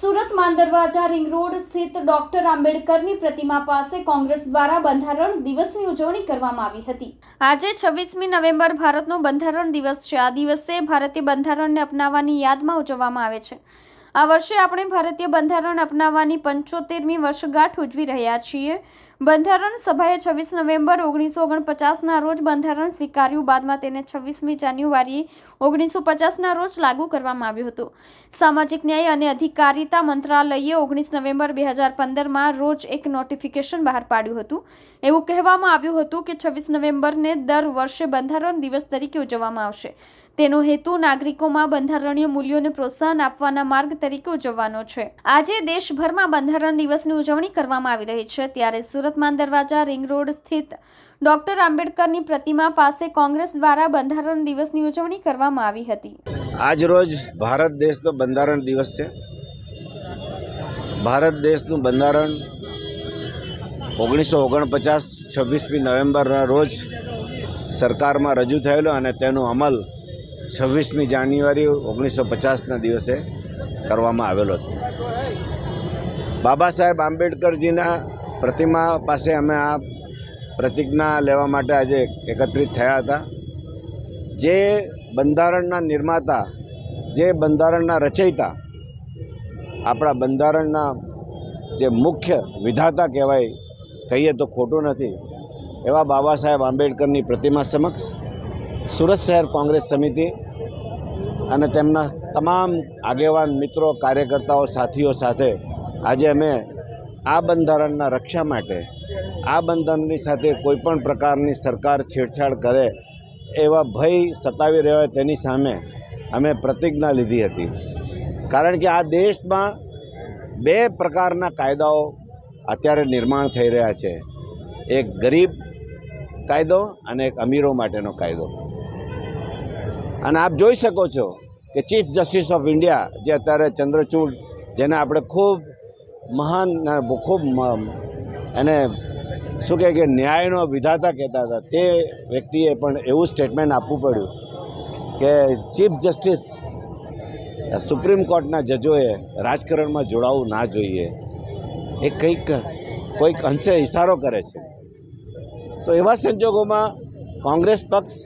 Surat માંદરવાજા ring road સ્થિત doctor આંબેડકરની પ્રતિમા પાસે કોંગ્રેસ દ્વારા બંધારણ દિવસની ઉજવણી કરવામાં આવી હતી। આજે 26મી નવેમ્બર ભારતનો બંધારણ દિવસ છે। આ દિવસે ભારતીય બંધારણને અપનાવવાની યાદમાં ઉજવવામાં આવે છે। આ વર્ષે આપણે ભારતીય બંધારણ અપનાવવાની 75મી વર્ષગાંઠ ઉજવી રહ્યા છીએ। બંધારણ સભાએ 26 નવેમ્બર 1949ના રોજ બંધારણ સ્વીકાર્યું। બાદમાં તેને 26મી જાન્યુઆરી 1950ના રોજ લાગુ કરવામાં આવ્યું હતું। સામાજિક ન્યાય અને અધિકારિતા મંત્રાલયે 19 નવેમ્બર 2015માં રોજ એક નોટિફિકેશન બહાર પાડ્યું હતું। એવું કહેવામાં આવ્યું હતું કે 26 નવેમ્બરને દર વર્ષે બંધારણ દિવસ તરીકે ઉજવવામાં આવશે। તેનો હેતુ નાગરિકોમાં બંધારણીય મૂલ્યોને પ્રોત્સાહન આપવાના માર્ગ તરીકે ઉજવવાનો છે। આજે દેશભરમાં બંધારણ દિવસની ઉજવણી કરવામાં આવી રહી છે। ત્યારે સુરત માંદરવાજા રિંગ રોડ સ્થિત ડોક્ટર આંબેડકરની પ્રતિમા પાસે કોંગ્રેસ દ્વારા બંધારણ દિવસની ઉજવણી કરવામાં આવી હતી। આજ રોજ ભારત દેશનો બંધારણ દિવસ છે। ભારત દેશનું બંધારણ 1949 26મી નવેમ્બરના રોજ સરકારમાં રજૂ થયેલો અને તેનો અમલ 26મી જાન્યુઆરી 1950ના દિવસે કરવામાં આવેલો હતો। બાબા સાહેબ આંબેડકરજીના પ્રતિમા પાસે અમે આ પ્રતિજ્ઞા લેવા માટે આજે એકત્રિત થયા હતા। જે બંધારણના નિર્માતા, જે બંધારણના રચયિતા, આપણા બંધારણના જે મુખ્ય વિધાતા કહેવાય, કહીએ તો ખોટું નથી, એવા બાબા સાહેબ આંબેડકરની પ્રતિમા સમક્ષ સુરત શહેર કોંગ્રેસ સમિતિ અને તેમના તમામ આગેવાન મિત્રો, કાર્યકર્તાઓ, સાથીઓ સાથે આજે અમે આ બંધારણના રક્ષા માટે, આ બંધારણની સાથે કોઈપણ પ્રકારની સરકાર છેડછાડ કરે એવા ભય સતાવી રહ્યો હોય તેની સામે અમે પ્રતિજ્ઞા લીધી હતી। કારણ કે આ દેશમાં બે પ્રકારના કાયદાઓ અત્યારે નિર્માણ થઈ રહ્યા છે, એક ગરીબ કાયદો અને એક અમીરો માટેનો કાયદો। અને આપ જોઈ શકો છો કે ચીફ જસ્ટિસ ઓફ ઇન્ડિયા, જે અત્યારે ચંદ્રચૂડ, જેને આપણે ખૂબ મહાન, ખૂબ એને શું કહે કે ન્યાયનો વિધાતા કહેતા હતા, તે વ્યક્તિએ પણ એવું સ્ટેટમેન્ટ આપવું પડ્યું કે ચીફ જસ્ટિસ, સુપ્રીમ કોર્ટના જજોએ રાજકારણમાં જોડાવું ના જોઈએ। એ કોઈક અંશે ઇશારો કરે છે। તો એવા સંજોગોમાં કોંગ્રેસ પક્ષ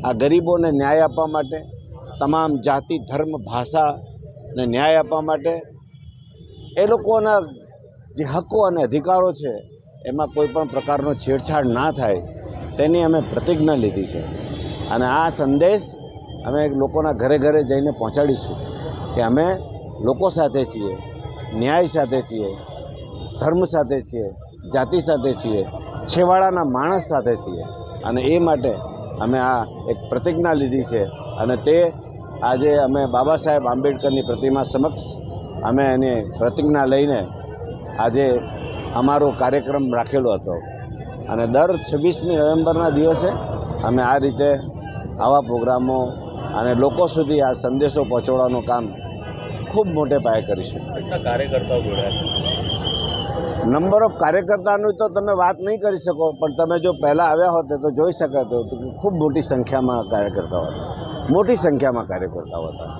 આ ગરીબોને ન્યાય આપવા માટે, તમામ જાતિ, ધર્મ, ભાષાને ન્યાય આપવા માટે, એ લોકોના જે હકો અને અધિકારો છે એમાં કોઈ પણ પ્રકારનો છેડછાડ ના થાય તેની અમે પ્રતિજ્ઞા લીધી છે। અને આ સંદેશ અમે લોકોના ઘરે ઘરે જઈને પહોંચાડીશું કે અમે લોકો સાથે છીએ, ન્યાય સાથે છીએ, ધર્મ સાથે છીએ, જાતિ સાથે છીએ, છેવાડાના માણસ સાથે છીએ। અને એ માટે અમે આ એક પ્રતિજ્ઞા લીધી છે અને તે આજે અમે બાબા સાહેબ આંબેડકરની પ્રતિમા સમક્ષ અમે એની પ્રતિજ્ઞા લઈને આજે અમારો કાર્યક્રમ રાખેલો હતો। અને દર 26મી નવેમ્બરના દિવસે અમે આ રીતે આવા પ્રોગ્રામો અને લોકો સુધી આ સંદેશો પહોંચાડવાનું કામ ખૂબ મોટે પાયે કરીશું। કેટલા કાર્યકર્તાઓ જોડાયા? નંબર ઓફ કાર્યકર્તાનું તો તમે વાત નહીં કરી શકો, પણ તમે જો પહેલાં આવ્યા હોત તો જોઈ શકાતો કે ખૂબ મોટી સંખ્યામાં કાર્યકર્તાઓ હતા, મોટી સંખ્યામાં કાર્યકર્તાઓ હતા।